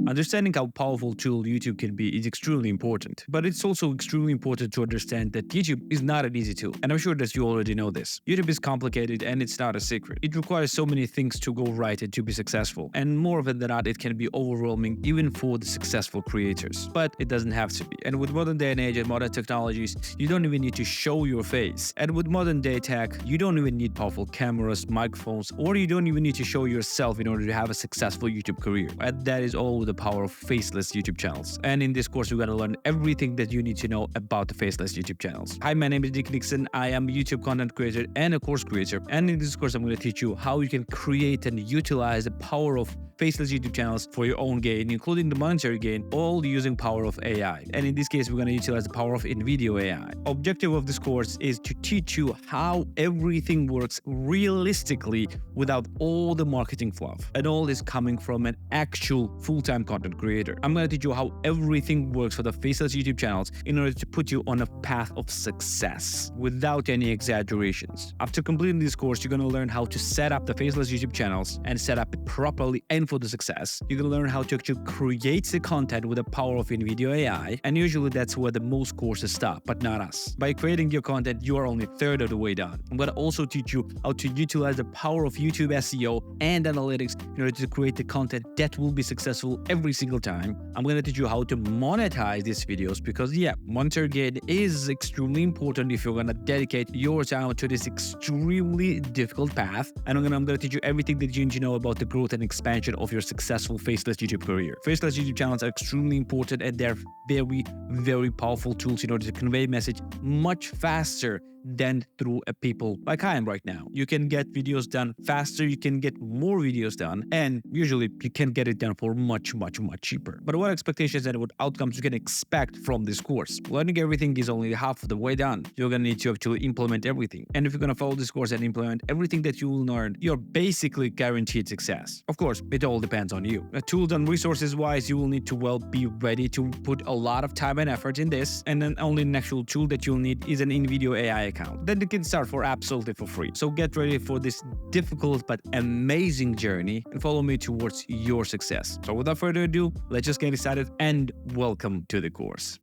Understanding how powerful tool YouTube can be is extremely important, but it's also extremely important to understand that YouTube is not an easy tool, and I'm sure that you already know this. YouTube is complicated and it's not a secret. It requires so many things to go right and to be successful, and more often than not, it can be overwhelming even for the successful creators. But it doesn't have to be. And with modern day and age and modern technologies, you don't even need to show your face. And with modern day tech, you don't even need powerful cameras, microphones, or you don't even need to show yourself in order to have a successful YouTube career. And that is all with the power of faceless YouTube channels. And in this course, we're going to learn everything that you need to know about the faceless YouTube channels. Hi, my name is Nick Nixon. I am a YouTube content creator and a course creator. And in this course, I'm going to teach you how you can create and utilize the power of faceless YouTube channels for your own gain, including the monetary gain, all using power of AI. And in this case, we're going to utilize the power of InVideo AI. Objective of this course is to teach you how everything works realistically without all the marketing fluff. And all is coming from an actual full-time content creator. I'm going to teach you how everything works for the faceless YouTube channels in order to put you on a path of success without any exaggerations. After completing this course, you're going to learn how to set up the faceless YouTube channels and set up it properly and for the success. You're going to learn how to actually create the content with the power of InVideo AI, and usually that's where the most courses stop, but not us. By creating your content, you are only a third of the way done. I'm going to also teach you how to utilize the power of YouTube SEO and analytics in order to create the content that will be successful every single time. I'm going to teach you how to monetize these videos because, monetary gain is extremely important if you're going to dedicate your time to this extremely difficult path. And I'm going to teach you everything that you need to know about the growth and expansion of your successful faceless YouTube career. Faceless YouTube channels are extremely important and they're very, very powerful tools in order to convey message much faster than through a people like I am right now. You can get videos done faster, you can get more videos done, and usually you can get it done for much, much, much cheaper. But what expectations and what outcomes you can expect from this course? Learning everything is only half of the way done. You're gonna need to actually implement everything. And if you're gonna follow this course and implement everything that you will learn, you're basically guaranteed success. Of course, it all depends on you. Tools and resources wise, you will need to be ready to put a lot of time and effort in this, and then only an actual tool that you'll need is an InVideo AI account. Then you can start for absolutely for free. So get ready for this difficult but amazing journey and follow me towards your success. So without further ado, let's just get started and welcome to the course.